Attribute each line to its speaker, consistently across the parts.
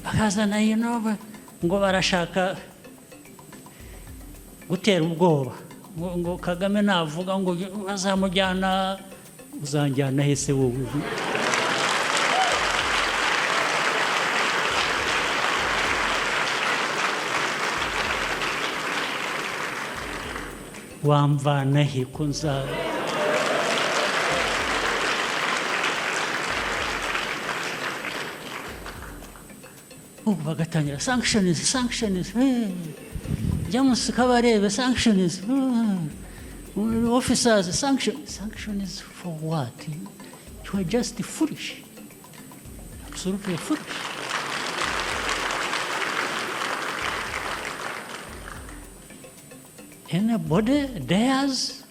Speaker 1: bakazana ngo barashaka gutera ubwoba ngo Kagame navuga ngo bazamujyana, uzanjyana hese wowe? Mwamvana he ko nza bagatangira sanctions James kabarebe sanctions officers sanctions for what? You are just foolish, absolutely foolish. Anybody dares?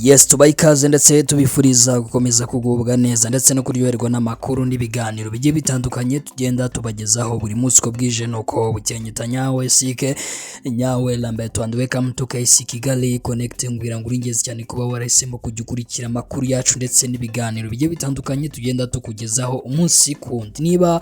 Speaker 2: Yes, tubaye ikaze ndetse tubifuriza gukomeza kugubwa neza ndetse no kuryoherwa n'amakuru n'ibiganiro bigiye bitandukanye tugenda tubagezaho buri munsi uko bwije nuko bukenyita nyawe sike nyawe lambeto and welcome to KC Kigali connecting ngira ngo uringeze cyane kuba warahisemo kujya ukurikira amakuru yacu ndetse n'ibiganiro bigiye bitandukanye tugenda tukugezaho umunsi kundi. Niba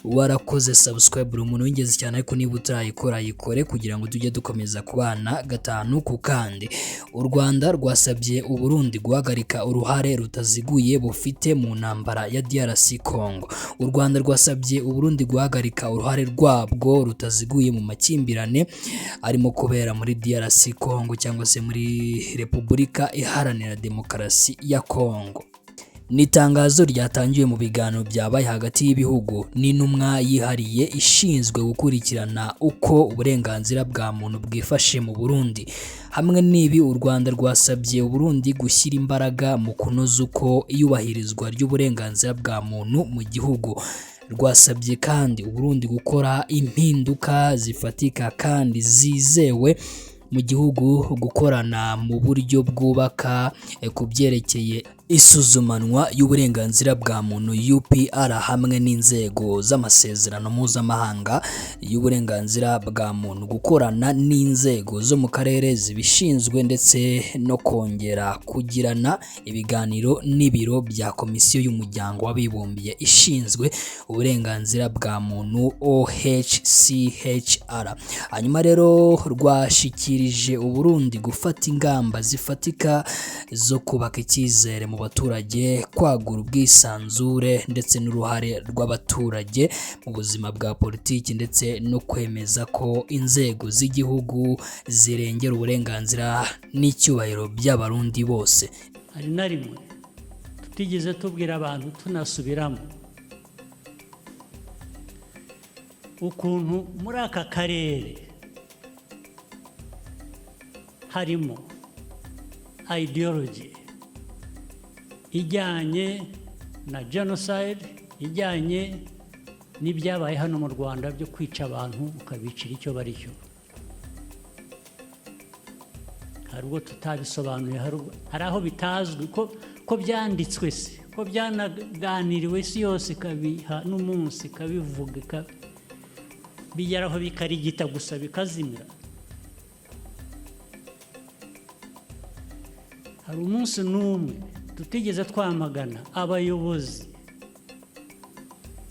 Speaker 2: warakoze subscribe buri muntu w'ingezi cyane, ariko niba utarayikora yikore kugira ngo tujye dukomeza kubana gatanu ku kandi. U Rwanda rwasabye u Burundi guhagarika uruhare rutaziguye bufite mu ntambara ya DRC Congo. U Rwanda rwasabye u Burundi guhagarika uruhare rwabwo rutaziguye mu makimbirane arimo kubera muri DRC Congo cyangwa se muri Repubulika Iharanira Demokarasi ya Congo. Nitangazo ryatangiwe mu biganiro byabaye hagati y'ibihugu n'intumwa yihariye ishinzwe gukurikirana uko uburenganzira bwa muntu bwifashe mu Burundi. Hamwe n'ibi u Rwanda rwasabye u Burundi gushyira imbaraga mu kunoza uko iyubahirizwa ry'uburenganzira bwa muntu mu gihugu. Rwasabye kandi u Burundi gukora impinduka zifatika kandi zizewe mu gihugu, gukorana mu buryo bwubaka ku byerekeye isuzumanwa y'uburenganzira bwa muntu UPR hamwe n'inzego z'amasezerano mpuzamahanga y'uburenganzira bwa muntu, gukorana n'inzego zo mu karere zibishinzwe ndetse no kongera kugirana ibiganiro n'ibiro bya komisiyo y'umuryango w'abibumbye ishinzwe uburenganzira bwa muntu OHCHR. Hanyuma rero rwashikirije u Burundi gufata ingamba zifatika zo kubaka icyizere mu baturage, kwagura ubwisanzure ndetse n'uruhare rw'abaturage mu buzima bwa politiki ndetse no kwemeza ko inzego z'igihugu zirengera uburenganzira n'icyubahiro by'abarundi bose.
Speaker 1: Hari na rimwe tutigeze tubwira abantu tunasubiramo ukuntu muri aka karere harimo ideology ijyanye na genocide, ijyanye n'ibyabaye hano mu Rwanda byo kwica abantu ukabicira icyo bari cyo. Hari ubwo tutabisobanuye, hari aho bitazwi ko byanditswe se, ko byanaganiriwe isi yose ikabiha n'umunsi ikabivuga, bigeraho bikarigita gusa bikazimira. Hari umunsi n'umwe tutigeze twamagana abayobozi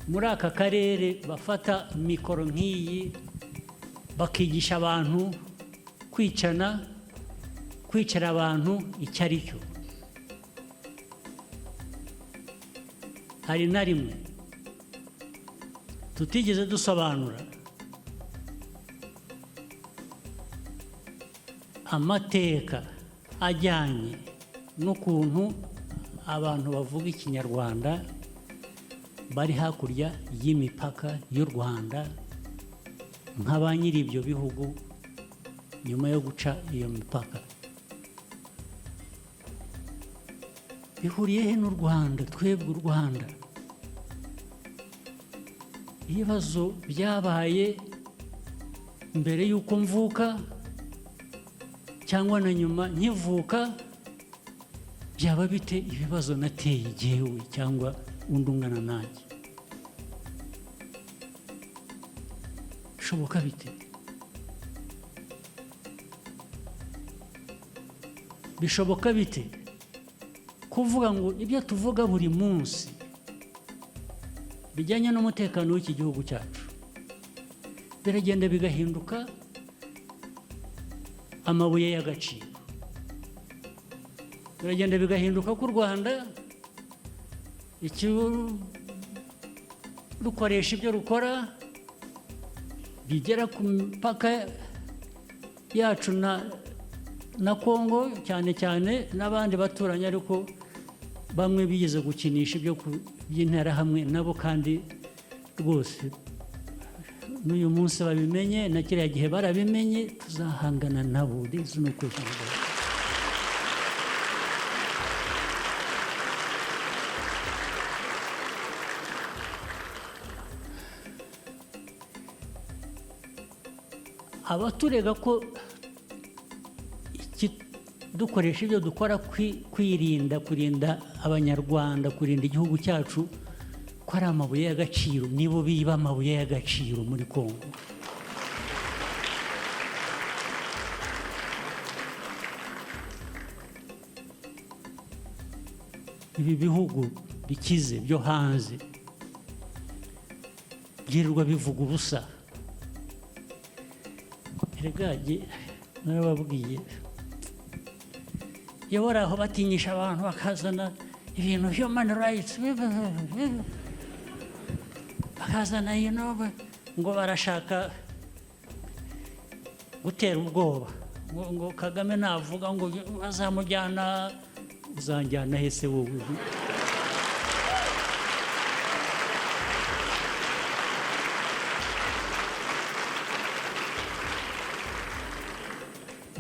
Speaker 1: muri aka karere bafata mikoro nk'iyi bakigisha abantu kwicara abantu icyo ari cyo. Hari na rimwe tutigeze dusobanura amateka ajyanye n'ukuntu abantu bavuga ikinyarwanda bari hakurya y'imipaka y'u Rwanda nk'aba nyiri ibyo bihugu nyuma yo guca iyo mipaka. Bihuriye he n'u Rwanda? Twebwe u Rwanda ibibazo byabaye mbere y'uko mvuka cyangwa na nyuma nkivuka, byaba bite ibibazo nateye igihewe cyangwa undi ungana nanjye? Bishoboka bite? bishoboka bite kuvuga ngo ibyo tuvuga buri munsi bijyanye n'umutekano w'iki gihugu cyacu biragenda bigahinduka amabuye y'agaciro, biragenda bigahinduka ko u Rwanda rukoresha ibyo rukora bigera ku mipaka yacu na Congo cyane cyane n'abandi baturanyi, ariko bamwe bigize gukinisha ibyo by'interahamwe nabo, kandi rwose n'uyu munsi babimenye na kiriya gihe barabimenye, tuzahangana nabo. Abaturega ko dukoresha ibyo dukora kurinda abanyarwanda, kurinda igihugu cyacu, ko ari amabuye y'agaciro, nibo biba amabuye y'agaciro muri Congo. Ibi bihugu bikize byo hanze byirirwa bivuga ubusa. Erega narababwiye, iyo bari aho batinyisha abantu bakazana ibintu human rights, bakazana ngo barashaka gutera ubwoba, ngo Kagame navuga ngo bazamujyana, uzanjyana hese wowe?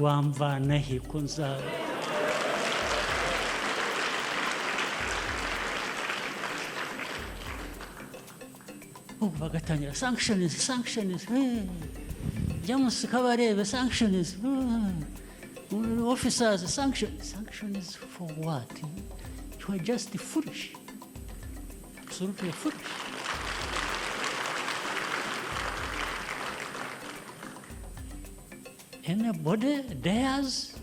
Speaker 1: Mwamvana he ko bagatangira sanctions, James Kabarebe, sanctions, officers, sanctions for what? You are just foolish, absolutely foolish. Anybody dares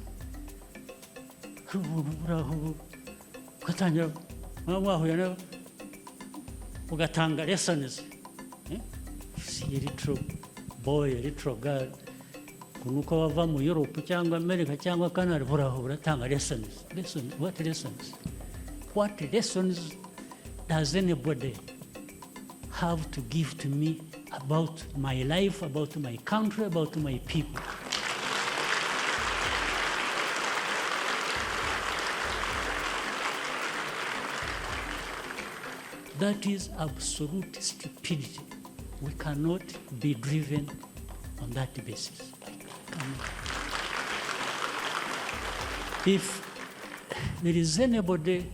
Speaker 1: ugatangira mwahuye ugatanga lessons, si little boy, little girl, kunuko bava mu Europe cyangwa America cyangwa Canada, uratanga lessons. What lessons? What lessons does anybody have to give to me about my life, about my country, about my people? That is absolute stupidity. We cannot be driven on that basis. If there is anybody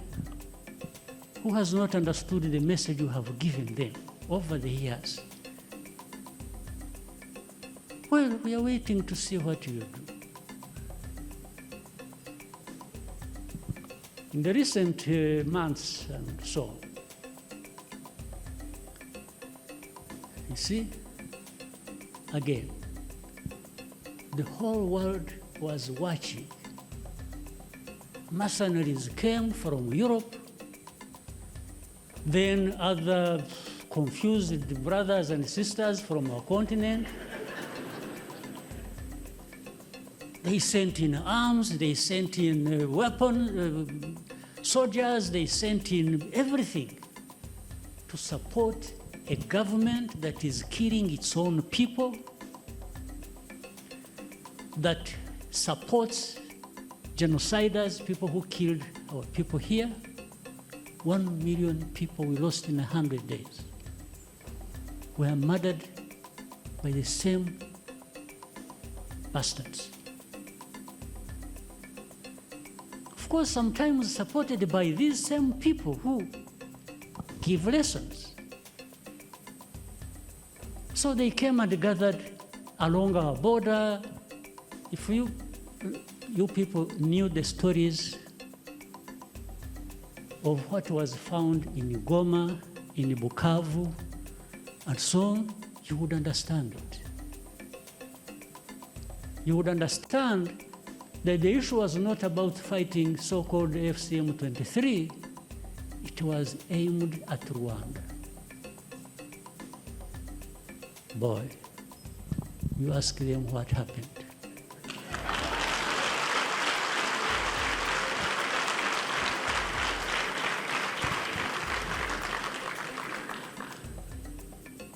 Speaker 1: who has not understood the message you have given them over the years, well, we are waiting to see what you do. In the recent months and so on, you see, again, the whole world was watching. Mercenaries came from Europe, then other confused brothers and sisters from our continent. They sent in arms, they sent in weapons, soldiers, they sent in everything to support a government that is killing its own people, that supports genociders, people who killed our people here. 1 million people we lost in 100 days were murdered by the same bastards. Of course, sometimes supported by these same people who give lessons. So they came and gathered along our border. If you people knew the stories of what was found in Goma, in Bukavu, and so on, you would understand it. You would understand that the issue was not about fighting so-called FCM-23, it was aimed at Rwanda. Boy, you ask them what happened.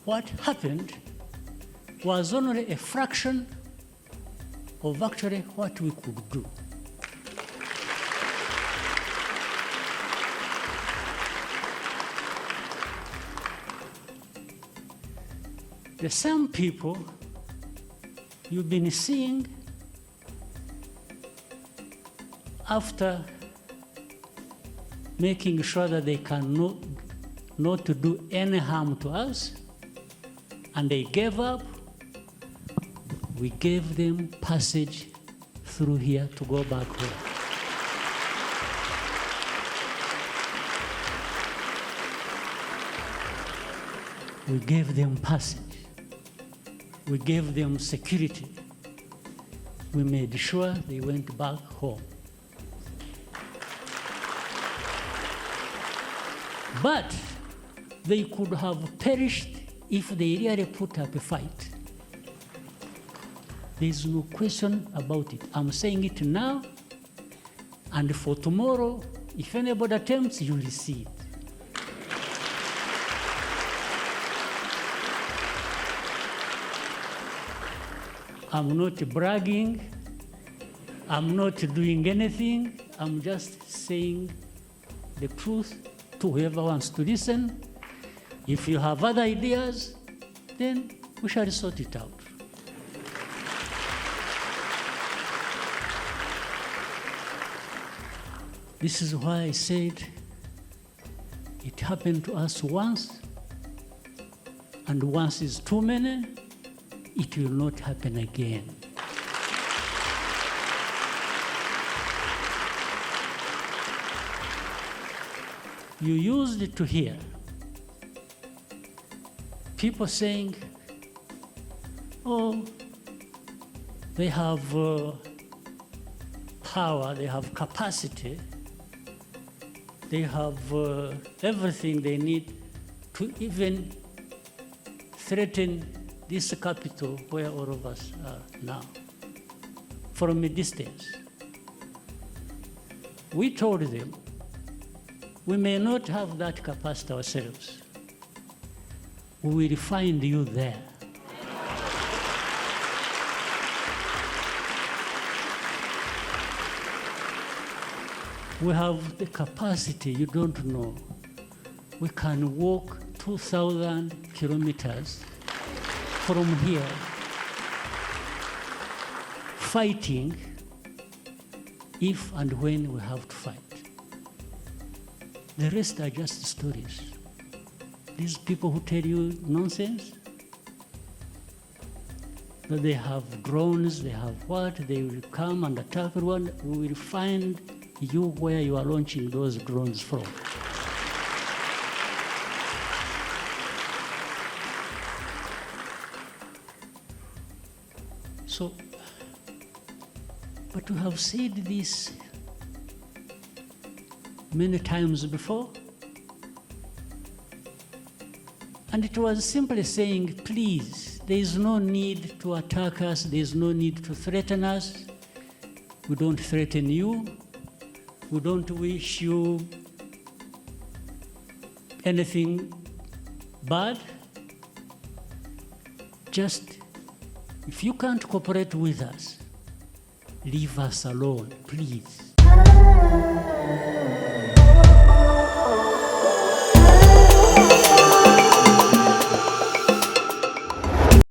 Speaker 1: What happened was only a fraction of actually what we could do. The same people you've been seeing after making sure that they can not to do any harm to us, and they gave up, we gave them passage through here to go back home. We gave them passage. We gave them security. We made sure they went back home. But they could have perished if they really put up a fight. There's no question about it. I'm saying it now, and for tomorrow, if anybody attempts, you will see it. I'm not bragging. I'm not doing anything. I'm just saying the truth to whoever wants to listen. If you have other ideas, then we shall sort it out. This is why I said it happened to us once, and once is too many. It will not happen again. You used to hear people saying, oh, they have power, they have capacity, they have everything they need to even threaten this capital where all of us are now, from a distance. We told them, we may not have that capacity ourselves. We will find you there. We have the capacity, you don't know. We can walk 2,000 kilometers from here, fighting if and when we have to fight. The rest are just stories. These people who tell you nonsense, that they have drones, they have what, they will come and attack everyone, we will find you where you are launching those drones from. So, but we have said this many times before, and it was simply saying, please, there is no need to attack us, there is no need to threaten us. We don't threaten you. We don't wish you anything bad. Just, if you can't cooperate with us, leave us alone, please.